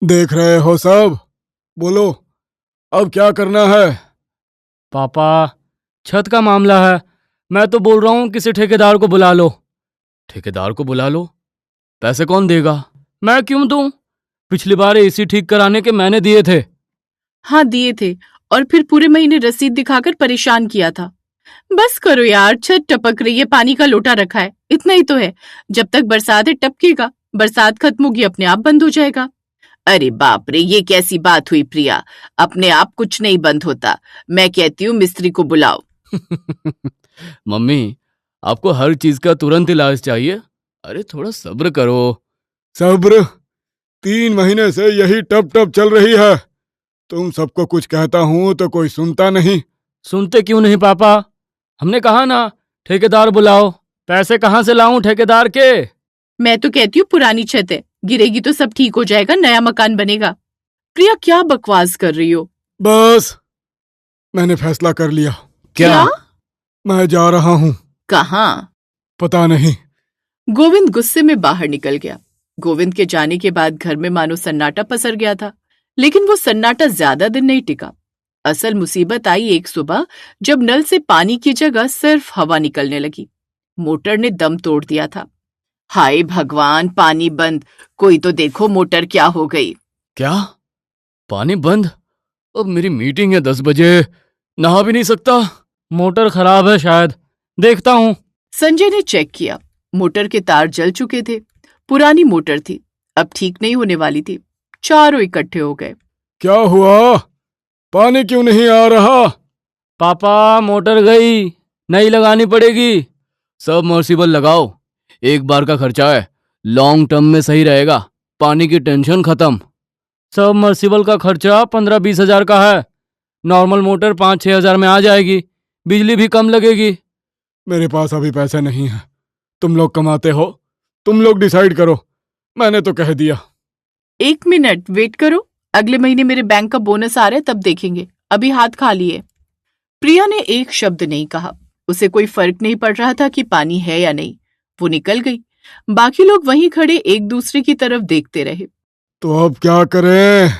देख रहे हो सब। बोलो, अब क्या करना है? पापा, छत का मामला है। मैं तो बोल रहा हूँ किसी ठेकेदार को बुला लो। ठेकेदार को बुला लो? पैसे कौन देगा? मैं क्यों दूं? पिछली बार एसी ठीक कराने के मैंने दिए थे। हाँ दिए थे, और फिर पूरे महीने रसीद दिखाकर परेशान किया था। बस करो यार, छत टपक रही है, पानी का लोटा रखा है, इतना ही तो है। जब तक बरसात है टपकेगा, बरसात खत्म होगी अपने आप बंद हो जाएगा। अरे बाप रे, ये कैसी बात हुई प्रिया? अपने आप कुछ नहीं बंद होता। मैं कहती हूँ मिस्त्री को बुलाओ। मम्मी, आपको हर चीज का तुरंत इलाज चाहिए। अरे थोड़ा सब्र करो। सब्र? 3 महीने से यही टप टप चल रही है। तुम सबको कुछ कहता हूँ तो कोई सुनता नहीं। सुनते क्यों नहीं पापा? हमने कहा ना, ठेकेदार बुलाओ। पैसे कहाँ से लाऊं ठेकेदार के? मैं तो कहती हूँ पुरानी छत है, गिरेगी तो सब ठीक हो जाएगा, नया मकान बनेगा। प्रिया क्या बकवास कर रही हो? बस, मैंने फैसला कर लिया। क्या? मैं जा रहा हूँ। कहाँ? पता नहीं। गोविंद गुस्से में बाहर निकल गया। गोविंद के जाने के बाद घर में मानो सन्नाटा पसर गया था, लेकिन वो सन्नाटा ज्यादा दिन नहीं टिका। असल मुसीबत आई एक सुबह, जब नल से पानी की जगह सिर्फ हवा निकलने लगी। मोटर ने दम तोड़ दिया था। हाय भगवान, पानी बंद! कोई तो देखो मोटर क्या हो गई। क्या? पानी बंद? अब मेरी मीटिंग है 10 बजे, नहा भी नहीं सकता। मोटर खराब है शायद, देखता हूँ। संजय ने चेक किया। मोटर के तार जल चुके थे। पुरानी मोटर थी, अब ठीक नहीं होने वाली थी। चारों इकट्ठे हो गए। क्या हुआ? पानी क्यों नहीं आ रहा? पापा, मोटर गई, नई लगानी पड़ेगी। सबमर्सिबल लगाओ, एक बार का खर्चा है, लॉन्ग टर्म में सही रहेगा। पानी की टेंशन खत्म। सबमर्सिबल का खर्चा 15-20 हजार का है। नॉर्मल मोटर 5-6 हजार में आ जाएगी, बिजली भी कम लगेगी। मेरे पास अभी पैसे नहीं है। तुम लोग कमाते हो, तुम लोग डिसाइड करो। मैंने तो कह दिया। 1 मिनट वेट करो, अगले महीने मेरे बैंक का बोनस आ रहा है, तब देखेंगे। अभी हाथ खाली है। प्रिया ने एक शब्द नहीं कहा। उसे कोई फर्क नहीं पड़ रहा था कि पानी है या नहीं। वो निकल गई। बाकी लोग वहीं खड़े एक दूसरे की तरफ देखते रहे। तो अब क्या करें?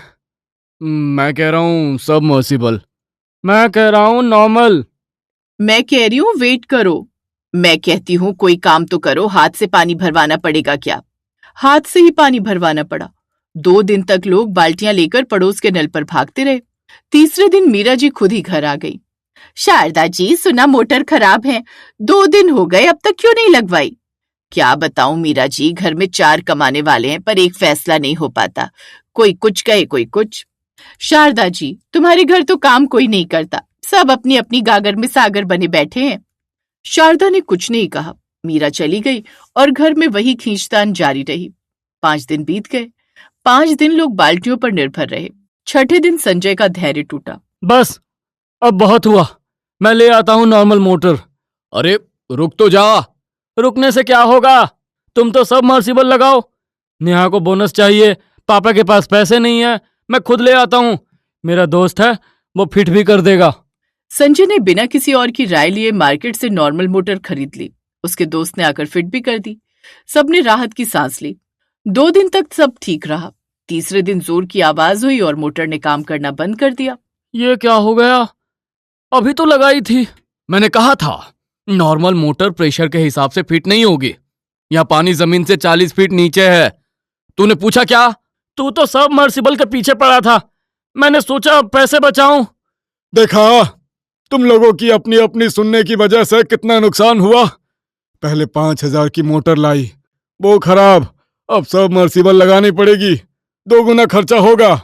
मैं कह रहा हूँ सबमर्सिबल। मैं कह रहा हूँ नॉर्मल। मैं कह रही हूँ वेट करो। मैं कहती हूँ कोई काम तो करो, हाथ से पानी भरवाना पड़ेगा क्या? हाथ से ही पानी भरवाना पड़ा। 2 दिन तक लोग बाल्टियां लेकर पड़ोस के नल पर भागते रहे। तीसरे दिन मीरा जी खुद ही घर आ गई। शारदा जी, सुना मोटर खराब है, 2 दिन हो गए, अब तक क्यों नहीं लगवाई? क्या बताऊं मीरा जी, घर में 4 कमाने वाले हैं पर एक फैसला नहीं हो पाता। कोई कुछ कहे कोई कुछ। शारदा जी, तुम्हारे घर तो काम कोई नहीं करता, सब अपनी अपनी गागर में सागर बने बैठे हैं। शारदा ने कुछ नहीं कहा। मीरा चली गई और घर में वही खींचतान जारी रही। 5 दिन बीत गए। 5 दिन लोग बाल्टियों पर निर्भर रहे। छठे दिन संजय का धैर्य टूटा। बस, अब बहुत हुआ, मैं ले आता हूँ नॉर्मल मोटर। अरे रुक तो जा। रुकने से क्या होगा? तुम तो सबमर्सिबल लगाओ। नेहा को बोनस चाहिए, पापा के पास पैसे नहीं है, मैं खुद ले आता हूँ। मेरा दोस्त है, वो फिट भी कर देगा। संजय ने बिना किसी और की राय लिए मार्केट से नॉर्मल मोटर खरीद ली। उसके दोस्त ने आकर फिट भी कर दी। सबने राहत की सांस ली। 2 दिन तक सब ठीक रहा। तीसरे दिन जोर की आवाज हुई और मोटर ने काम करना बंद कर दिया। ये क्या हो गया? अभी तो लगाई थी। मैंने कहा था नॉर्मल मोटर प्रेशर के हिसाब से फिट नहीं होगी। यहाँ पानी जमीन से 40 फीट नीचे है। तूने पूछा क्या? तू तो सबमर्सिबल के पीछे पड़ा था, मैंने सोचा पैसे बचाऊं। देखा, तुम लोगों की अपनी अपनी सुनने की वजह से कितना नुकसान हुआ। पहले 5,000 की मोटर लाई, वो खराब। अब सबमर्सिबल लगानी पड़ेगी, 2 गुना खर्चा होगा।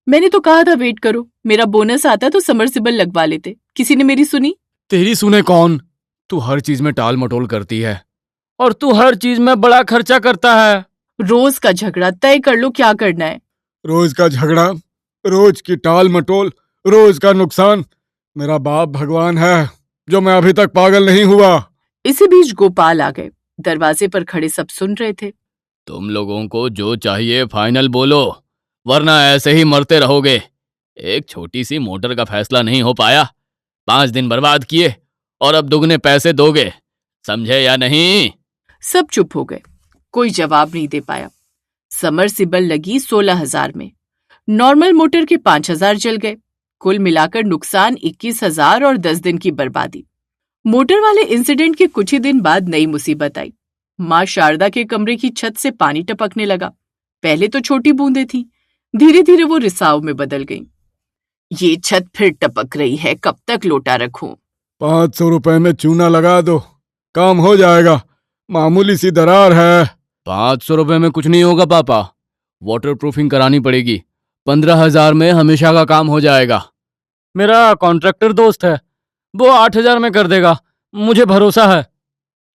मैंने तो कहा था वेट करो, मेरा बोनस आता तो समरसिबल लगवा लेते। किसी ने मेरी सुनी? तेरी सुने कौन? तू हर चीज में टाल मटोल करती है, और तू हर चीज में बड़ा खर्चा करता है। रोज का झगड़ा, तय कर लो क्या करना है। रोज का झगड़ा, रोज की टाल मटोल, रोज का नुकसान। मेरा बाप भगवान है जो मैं अभी तक पागल नहीं हुआ। इसी बीच गोपाल आ गए। दरवाजे पर खड़े सब सुन रहे थे। तुम लोगों को जो चाहिए फाइनल बोलो, वरना ऐसे ही मरते रहोगे। एक छोटी सी मोटर का फैसला नहीं हो पाया, 5 दिन बर्बाद किए, और अब दुगने पैसे दोगे, समझे या नहीं? सब चुप हो गए। कोई जवाब नहीं दे पाया। समरसिबल लगी 16,000 में। नॉर्मल मोटर के 5,000 जल गए। कुल मिलाकर नुकसान 21,000 और 10 दिन की बर्बादी। मोटर वाले इंसिडेंट के कुछ ही दिन बाद नई मुसीबत आई। माँ शारदा के कमरे की छत से पानी टपकने लगा। पहले तो छोटी बूंदें थीं, धीरे धीरे वो रिसाव में बदल गईं। ये छत फिर टपक रही है, कब तक लोटा रखूं? 500 रुपए में चूना लगा दो, काम हो जाएगा। मामूली सी दरार है। 500 रुपए में कुछ नहीं होगा पापा, वाटर प्रूफिंग करानी पड़ेगी। 15,000 में हमेशा का काम हो जाएगा। मेरा कॉन्ट्रैक्टर दोस्त है, वो 8,000 में कर देगा, मुझे भरोसा है।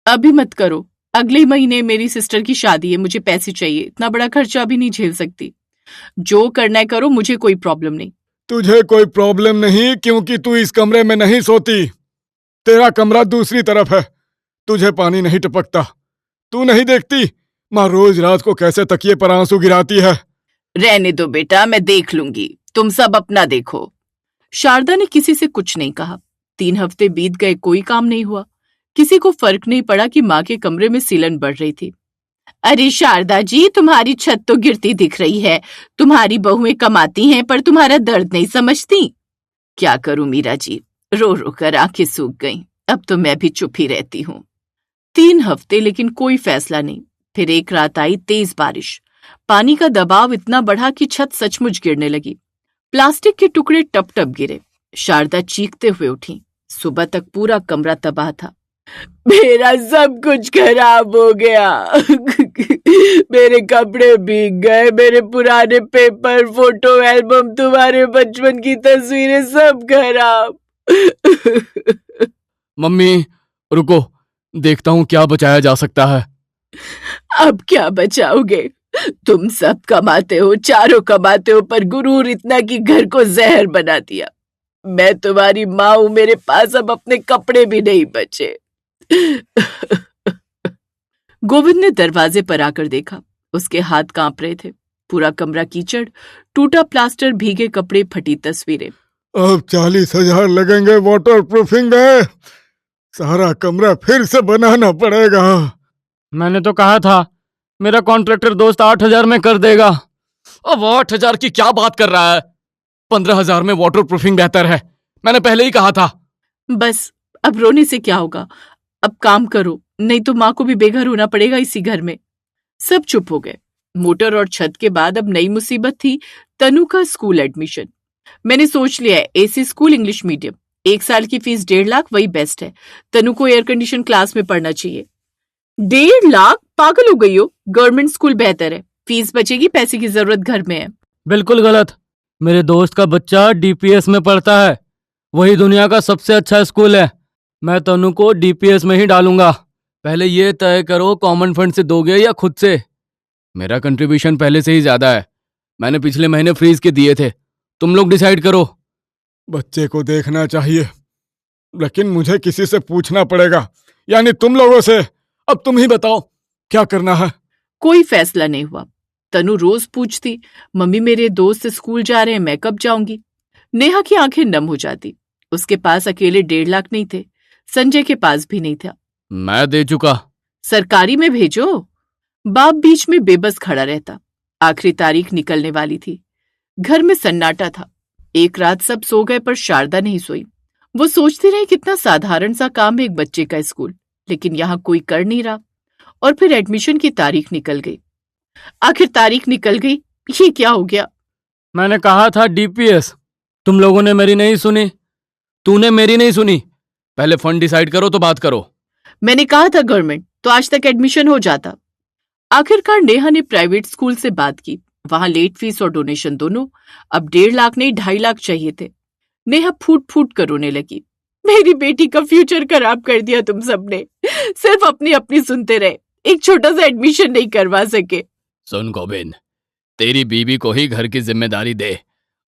अभी मत करो, अगले महीने मेरी सिस्टर की शादी है, मुझे पैसे चाहिए, इतना बड़ा खर्चा अभी नहीं झेल सकती। जो करना है करो, मुझे कोई प्रॉब्लम नहीं। तुझे कोई प्रॉब्लम नहीं क्योंकि तू इस कमरे में नहीं सोती। तेरा कमरा दूसरी तरफ है, तुझे पानी नहीं टपकता। तू नहीं देखती माँ रोज रात को कैसे तकिए पर आंसू गिराती है। रहने दो बेटा, मैं देख लूंगी, तुम सब अपना देखो। शारदा ने किसी से कुछ नहीं कहा। 3 हफ्ते बीत गए, कोई काम नहीं हुआ। किसी को फर्क नहीं पड़ा कि माँ के कमरे में सीलन बढ़ रही थी। अरे शारदा जी, तुम्हारी छत तो गिरती दिख रही है। तुम्हारी बहुएं कमाती हैं पर तुम्हारा दर्द नहीं समझती। क्या करूं मीरा जी, रो रो कर आंखें सूख गईं। अब तो मैं भी चुप ही रहती हूँ। 3 हफ्ते लेकिन कोई फैसला नहीं। फिर एक रात आई तेज बारिश। पानी का दबाव इतना बढ़ा कि छत सचमुच गिरने लगी। प्लास्टिक के टुकड़े टप टप गिरे। शारदा चीखते हुए उठी। सुबह तक पूरा कमरा तबाह था। मेरा सब कुछ खराब हो गया। मेरे कपड़े भीग गए, मेरे पुराने पेपर, फोटो एल्बम, तुम्हारे बचपन की तस्वीरें सब खराब। मम्मी रुको, देखता हूँ क्या बचाया जा सकता है। अब क्या बचाओगे? तुम सब कमाते हो, चारों कमाते हो, पर गुरूर इतना कि घर को जहर बना दिया। मैं तुम्हारी माँ हूं, मेरे पास अब अपने कपड़े भी नहीं बचे। गोविंद ने दरवाजे पर आकर देखा। उसके हाथ कांप रहे थे। पूरा कमरा कीचड़, टूटा प्लास्टर, भीगे कपड़े, फटी तस्वीरें। अब 40,000 लगेंगे वाटर प्रूफिंग में। सारा कमरा फिर से बनाना पड़ेगा। मैंने तो कहा था मेरा कॉन्ट्रैक्टर दोस्त 8,000 में कर देगा। अब 8,000 की क्या बात कर रहा है? 15,000 में वाटर प्रूफिंग बेहतर है, मैंने पहले ही कहा था। बस अब रोने से क्या होगा? अब काम करो, नहीं तो माँ को भी बेघर होना पड़ेगा इसी घर में। सब चुप हो गए। मोटर और छत के बाद अब नई मुसीबत थी, तनु का स्कूल एडमिशन। मैंने सोच लिया है, एसी स्कूल, इंग्लिश मीडियम। 1 साल की फीस 1.5 लाख, वही बेस्ट है। तनु को एयर कंडीशन क्लास में पढ़ना चाहिए। 1.5 लाख? पागल हो गई हो? गवर्नमेंट स्कूल बेहतर है, फीस बचेगी, पैसे की जरूरत घर में है। बिल्कुल गलत। मेरे दोस्त का बच्चा डीपीएस में पढ़ता है, वही दुनिया का सबसे अच्छा स्कूल है। मैं तनु को डीपीएस में ही डालूंगा। पहले ये तय करो कॉमन फंड से दोगे या खुद से। मेरा कंट्रीब्यूशन पहले से ही ज्यादा है, मैंने पिछले महीने फ्रीज के दिए थे। तुम लोग डिसाइड करो। बच्चे को देखना चाहिए, लेकिन मुझे किसी से पूछना पड़ेगा, यानी तुम लोगों से। अब तुम ही बताओ क्या करना है। कोई फैसला नहीं हुआ। तनु रोज पूछती, मम्मी मेरे दोस्त स्कूल जा रहे हैं, मैं कब जाऊंगी? नेहा की आंखें नम हो जाती। उसके पास अकेले 1.5 लाख नहीं थे, संजय के पास भी नहीं था। मैं दे चुका। सरकारी में भेजो। बाप बीच में बेबस खड़ा रहता। आखिरी तारीख निकलने वाली थी। घर में सन्नाटा था। एक रात सब सो गए पर शारदा नहीं सोई। वो सोचती रही कितना साधारण सा काम है एक बच्चे का स्कूल, लेकिन यहाँ कोई कर नहीं रहा। और फिर एडमिशन की तारीख निकल गई। आखिर तारीख निकल गई, ये क्या हो गया? मैंने कहा था डीपीएस, तुम लोगों ने मेरी नहीं सुनी। तूने मेरी नहीं सुनी। पहले फंड डिसाइड करो तो बात करो। मैंने कहा था गवर्नमेंट, तो आज तक एडमिशन हो जाता। आखिरकार नेहा ने प्राइवेट स्कूल से बात की। वहां लेट फीस और डोनेशन दोनों। अब 1.5 लाख नहीं 2.5 लाख चाहिए थे। नेहा फूट फूट कर रोने लगी। मेरी बेटी का फ्यूचर खराब कर दिया तुम सबने। सिर्फ अपनी अपनी सुनते रहे, एक छोटा सा एडमिशन नहीं करवा सके। सुन गोविंद, तेरी बीवी को ही घर की जिम्मेदारी दे,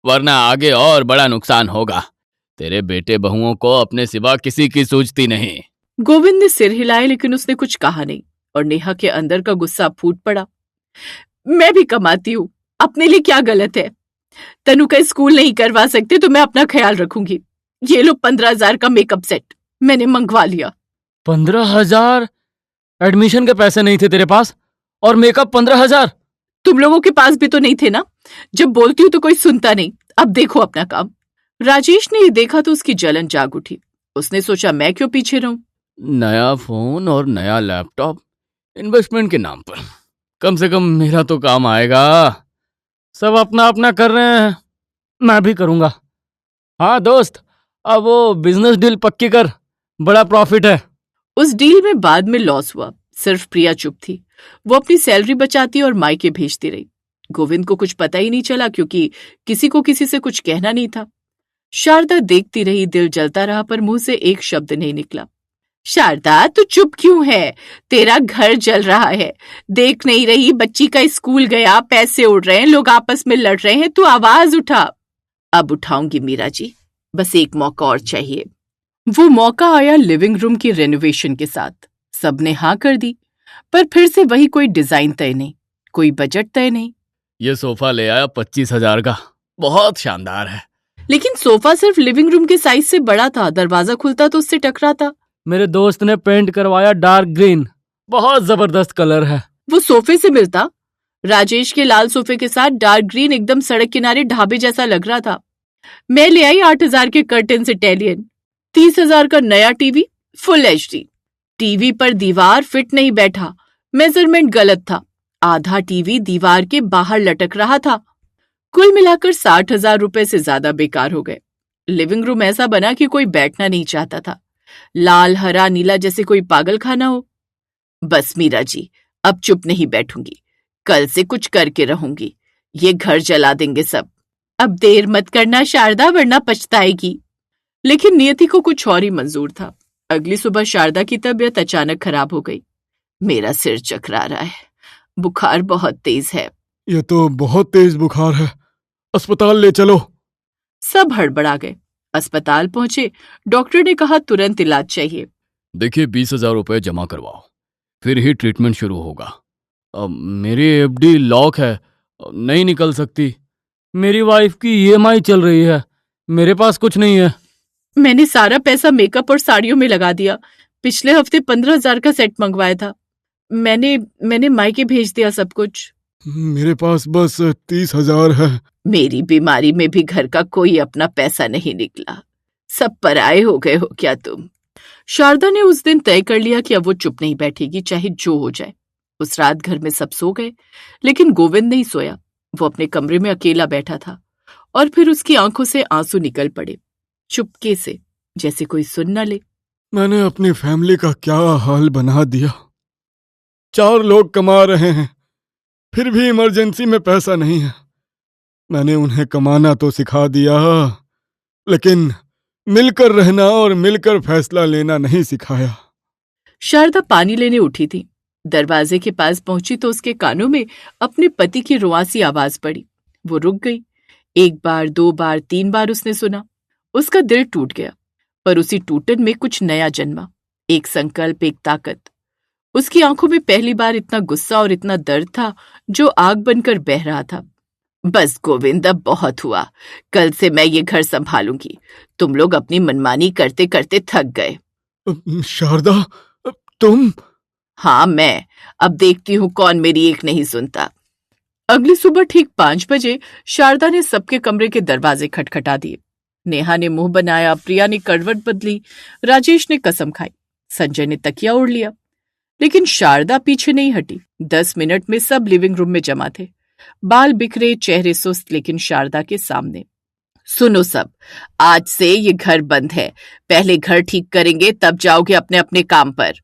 वरना आगे और बड़ा नुकसान होगा। तेरे बेटे बहुओं को अपने सिवा किसी की सूझती नहीं। गोविंद ने सिर हिलाया, लेकिन उसने कुछ कहा नहीं और नेहा के अंदर का गुस्सा फूट पड़ा। मैं भी कमाती हूँ, अपने लिए क्या गलत है? तनु का स्कूल नहीं करवा सकते तो मैं अपना ख्याल रखूंगी। ये लो 15,000 का मेकअप सेट, मैंने मंगवा लिया। 15,000? एडमिशन के पैसे नहीं थे तेरे पास और मेकअप 15,000? तुम लोगों के पास भी तो नहीं थे ना? जब बोलती हूँ तो कोई सुनता नहीं। अब देखो अपना काम। राजेश ने ये देखा तो उसकी जलन जाग उठी। उसने सोचा मैं क्यों पीछे रहूं। नया फोन और नया लैपटॉप इन्वेस्टमेंट के नाम पर, कम से कम मेरा तो काम आएगा। सब अपना अपना कर रहे हैं, मैं भी करूंगा। हाँ दोस्त, अब वो बिजनेस डील पक्की कर, बड़ा प्रॉफिट है। उस डील में बाद में लॉस हुआ। सिर्फ प्रिया चुप थी। वो अपनी सैलरी बचाती और मायके भेजती रही। गोविंद को कुछ पता ही नहीं चला, क्योंकि किसी को किसी से कुछ कहना नहीं था। शारदा देखती रही, दिल जलता रहा, पर मुंह से एक शब्द नहीं निकला। शारदा, तू चुप क्यों है? तेरा घर जल रहा है। देख नहीं रही, बच्ची का स्कूल गया, पैसे उड़ रहे हैं, लोग आपस में लड़ रहे हैं, तू आवाज उठा। अब उठाऊंगी मीरा जी, बस एक मौका और चाहिए। वो मौका आया लिविंग रूम की रेनोवेशन के साथ। सबने हाँ कर दी, पर फिर से वही कोई डिजाइन तय नहीं, कोई बजट तय नहीं। ये सोफा ले आया 25,000 का, बहुत शानदार है। लेकिन सोफा सिर्फ लिविंग रूम के साइज से बड़ा था, दरवाजा खुलता तो उससे टकराता। मेरे दोस्त ने पेंट करवाया डार्क ग्रीन, बहुत जबरदस्त कलर है। वो सोफे से मिलता। राजेश के लाल सोफे के साथ डार्क ग्रीन एकदम सड़क किनारे ढाबे जैसा लग रहा था। मैं ले आई 8,000 के कर्टेन्स इटालियन, 30,000 का नया टीवी फुल HD। टीवी पर दीवार फिट नहीं बैठा, मेजरमेंट गलत था, आधा टीवी दीवार के बाहर लटक रहा था। कुल मिलाकर 60,000 रुपए से ज्यादा बेकार हो गए। लिविंग रूम ऐसा बना कि कोई बैठना नहीं चाहता था, लाल हरा नीला जैसे कोई पागल खाना हो। बस मीरा जी, अब चुप नहीं बैठूंगी, कल से कुछ करके रहूंगी। ये घर जला देंगे सब। अब देर मत करना शारदा, वरना पछताएगी। लेकिन नियति को कुछ और ही मंजूर था। अगली सुबह शारदा की तबीयत अचानक खराब हो गई। मेरा सिर चकरा रहा है, बुखार बहुत तेज है। ये तो बहुत तेज बुखार है, अस्पताल ले चलो। सब हड़बड़ा गए। अस्पताल पहुंचे। डॉक्टर ने कहा तुरंत इलाज चाहिए। देखिए 20,000 रुपए जमा करवाओ, फिर ही ट्रीटमेंट शुरू होगा। अब मेरी FD लॉक है, नहीं निकल सकती। मेरी वाइफ की EMI चल रही है, मेरे पास कुछ नहीं है। मैंने सारा पैसा मेकअप और साड़ियों में लगा दिया। पिछले हफ्ते 15,000 का सेट मंगवाया था। मैंने मायके भेज दिया सब कुछ। मेरे पास बस 30,000 है। मेरी बीमारी में भी घर का कोई अपना पैसा नहीं निकला। सब पराए हो गए हो क्या तुम? शारदा ने उस दिन तय कर लिया कि अब वो चुप नहीं बैठेगी, चाहे जो हो जाए। उस रात घर में सब सो गए, लेकिन गोविंद नहीं सोया। वो अपने कमरे में अकेला बैठा था, और फिर उसकी आंखों से आंसू निकल पड़े, चुपके से, जैसे कोई सुन न ले। मैंने अपनी फैमिली का क्या हाल बना दिया। 4 लोग कमा रहे हैं, फिर भी इमरजेंसी में पैसा नहीं है। मैंने उन्हें कमाना तो सिखा दिया, लेकिन मिलकर रहना और मिलकर फैसला लेना नहीं सिखाया। शारदा पानी लेने उठी थी। दरवाजे के पास पहुंची तो उसके कानों में अपने पति की रुआसी आवाज पड़ी। वो रुक गई। 1 बार, 2 बार, 3 बार उसने सुना। उसका दिल टूट गया, पर उसी टूटन में कुछ नया जन्मा, एक संकल्प, एक ताकत। उसकी आंखों में पहली बार इतना गुस्सा और इतना दर्द था, जो आग बनकर बह रहा था। बस गोविंद, अब बहुत हुआ। कल से मैं ये घर संभालूंगी। तुम लोग अपनी मनमानी करते करते थक गए। शारदा, तुम? हाँ, मैं। अब देखती हूँ कौन मेरी एक नहीं सुनता। अगली सुबह ठीक 5 बजे शारदा ने सबके कमरे के दरवाजे खटखटा दिए। नेहा ने मुंह बनाया, प्रिया ने करवट बदली, राजेश ने कसम खाई, संजय ने तकिया ओढ़ लिया। लेकिन शारदा पीछे नहीं हटी। 10 मिनट में सब लिविंग रूम में जमा थे, बाल बिखरे, चेहरे सुस्त, लेकिन शारदा के सामने। सुनो सब, आज से ये घर बंद है। पहले घर ठीक करेंगे, तब जाओगे अपने अपने काम पर।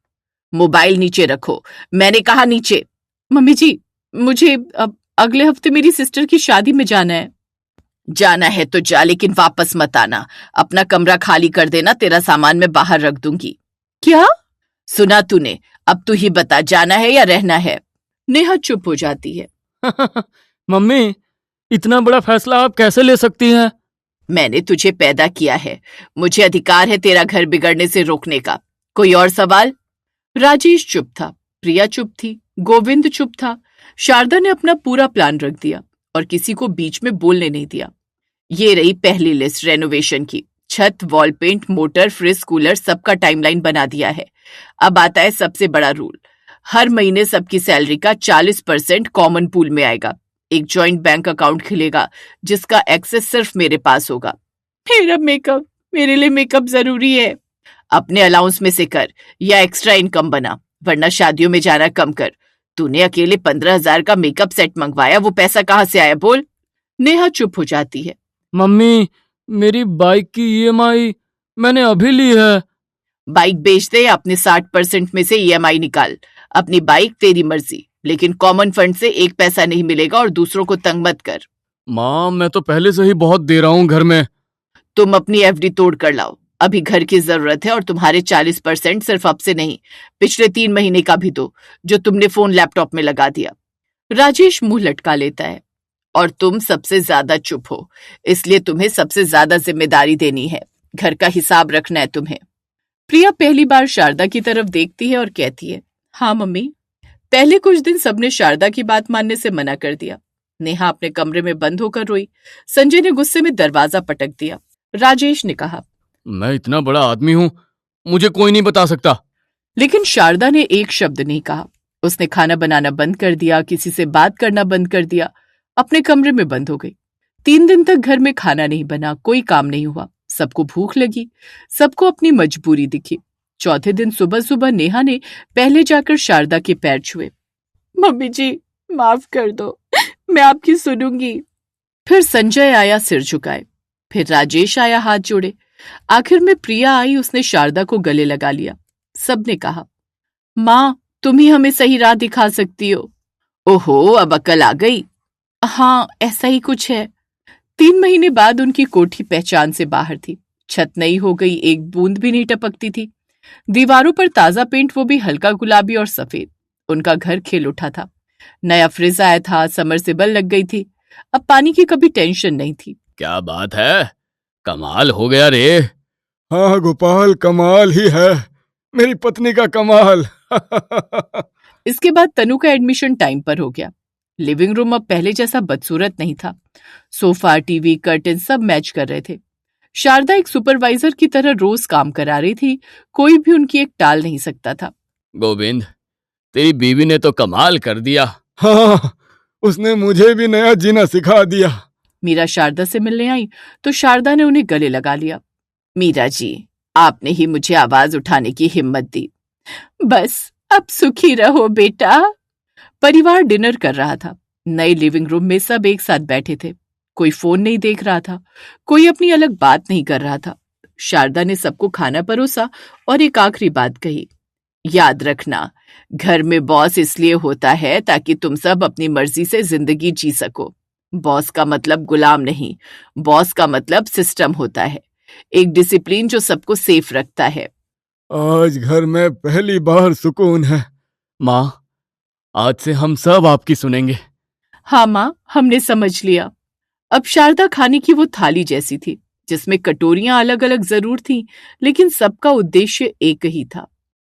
मोबाइल नीचे रखो, मैंने कहा नीचे। मम्मी जी, मुझे अब अगले हफ्ते मेरी सिस्टर की शादी में जाना है। जाना है तो जा, लेकिन वापस मत आना। अपना कमरा खाली कर देना, तेरा सामान मैं बाहर रख दूंगी। क्या? सुना तूने? अब तू ही बता, जाना है या रहना है? नेहा चुप हो जाती है। मम्मी, इतना बड़ा फैसला आप कैसे ले सकती हैं? मैंने तुझे पैदा किया है, मुझे अधिकार है तेरा घर बिगड़ने से रोकने का। कोई और सवाल? राजेश चुप था, प्रिया चुप थी, गोविंद चुप था। शारदा ने अपना पूरा प्लान रख दिया और किसी को बीच में बोलने नहीं दिया। ये रही पहली लिस्ट रेनोवेशन की। छत, wall paint, motor, fridge, cooler, सबका टाइमलाइन बना दिया है। अब आता है सबसे बड़ा रूल। हर महीने सबकी सैलरी का 40% कॉमन पूल में आएगा। एक जॉइंट बैंक अकाउंट खुलेगा जिसका एक्सेस सिर्फ मेरे पास होगा। मेरा मेकअप, मेरे लिए मेकअप जरूरी है। अपने अलाउंस में से कर या एक्स्ट्रा इनकम बना, वरना शादियों में जाना कम कर। तूने अकेले 15,000 का मेकअप सेट मंगवाया, वो पैसा कहाँ से आया बोल। नेहा चुप हो जाती है। मम्मी, मेरी बाइक की ईएमआई मैंने अभी ली है। बाइक बेच दे या अपने 60% में से ईएमआई निकाल। अपनी बाइक तेरी मर्जी, लेकिन कॉमन फंड से एक पैसा नहीं मिलेगा और दूसरों को तंग मत कर। माँ, मैं तो पहले से ही बहुत दे रहा हूँ घर में। तुम अपनी एफडी तोड़ कर लाओ, अभी घर की जरूरत है। और तुम्हारे 40% सिर्फ अब से नहीं, पिछले 3 महीने का भी दो, जो तुमने फोन लैपटॉप में लगा दिया। राजेश मुंह लटका लेता है। और तुम सबसे ज्यादा चुप हो, इसलिए तुम्हें सबसे ज्यादा जिम्मेदारी देनी है। घर का हिसाब रखना है तुम्हें। प्रिया पहली बार शारदा की तरफ देखती है और कहती है, हाँ मम्मी। पहले कुछ दिन सबने शारदा की बात मानने से मना कर दिया। नेहा अपने कमरे में बंद होकर रोई। संजय ने गुस्से में दरवाजा पटक दिया। राजेश ने कहा, मैं इतना बड़ा आदमी हूँ, मुझे कोई नहीं बता सकता। लेकिन शारदा ने एक शब्द नहीं कहा। उसने खाना बनाना बंद कर दिया, किसी से बात करना बंद कर दिया, अपने कमरे में बंद हो गई। 3 दिन तक घर में खाना नहीं बना, कोई काम नहीं हुआ। सबको भूख लगी, सबको अपनी मजबूरी दिखी। चौथे दिन सुबह सुबह नेहा ने पहले जाकर शारदा के पैर छुए। मम्मी जी, माफ कर दो, मैं आपकी सुनूंगी। फिर संजय आया सिर झुकाए, फिर राजेश आया हाथ जोड़े, आखिर में प्रिया आई, उसने शारदा को गले लगा लिया। सबने कहा, माँ तुम ही हमें सही राह दिखा सकती हो। ओहो, अब अकल आ गई। हाँ, ऐसा ही कुछ है। 3 महीने बाद उनकी कोठी पहचान से बाहर थी। छत नई हो गई, एक बूंद भी नहीं टपकती थी। दीवारों पर ताजा पेंट, वो भी हल्का गुलाबी और सफेद। उनका घर खिल उठा था। नया फ्रिज आया था, समरसेबल लग गई थी। अब पानी की कभी टेंशन नहीं थी। क्या बात है, कमाल हो गया रे। हाँ गोपाल, कमाल ही है, मेरी पत्नी का कमाल। इसके बाद तनु का एडमिशन टाइम पर हो गया। लिविंग रूम अब पहले जैसा बदसूरत नहीं था। सोफा, टीवी, कर्टन सब मैच कर रहे थे। शारदा एक सुपरवाइजर की तरह रोज काम करा रही थी, कोई भी उनकी एक टाल नहीं सकता था। गोविंद, तेरी बीवी ने तो कमाल कर दिया। हाँ, उसने मुझे भी नया जीना सिखा दिया। मीरा शारदा से मिलने आई तो शारदा ने उन्हें गले लगा लिया। मीरा जी, आपने ही मुझे आवाज उठाने की हिम्मत दी। बस अब सुखी रहो बेटा। परिवार डिनर कर रहा था। नए लिविंग रूम में सब एक साथ बैठे थे। कोई फोन नहीं देख रहा था, कोई अपनी अलग बात नहीं कर रहा था। शारदा ने सबको खाना परोसा और एक आखिरी बात कही, याद रखना, घर में बॉस इसलिए होता है ताकि तुम सब अपनी मर्जी से जिंदगी जी सको। बॉस का मतलब गुलाम नहीं, बॉस का मतलब सिस्टम होता है, एक डिसिप्लिन जो सबको सेफ रखता है। आज घर में पहली बार सुकून है। माँ, आज से हम सब आपकी सुनेंगे। हाँ माँ, हमने समझ लिया। अब शारदा खाने की वो थाली जैसी थी, जिसमें कटोरियां अलग अलग जरूर थीं, लेकिन सबका उद्देश्य एक ही था,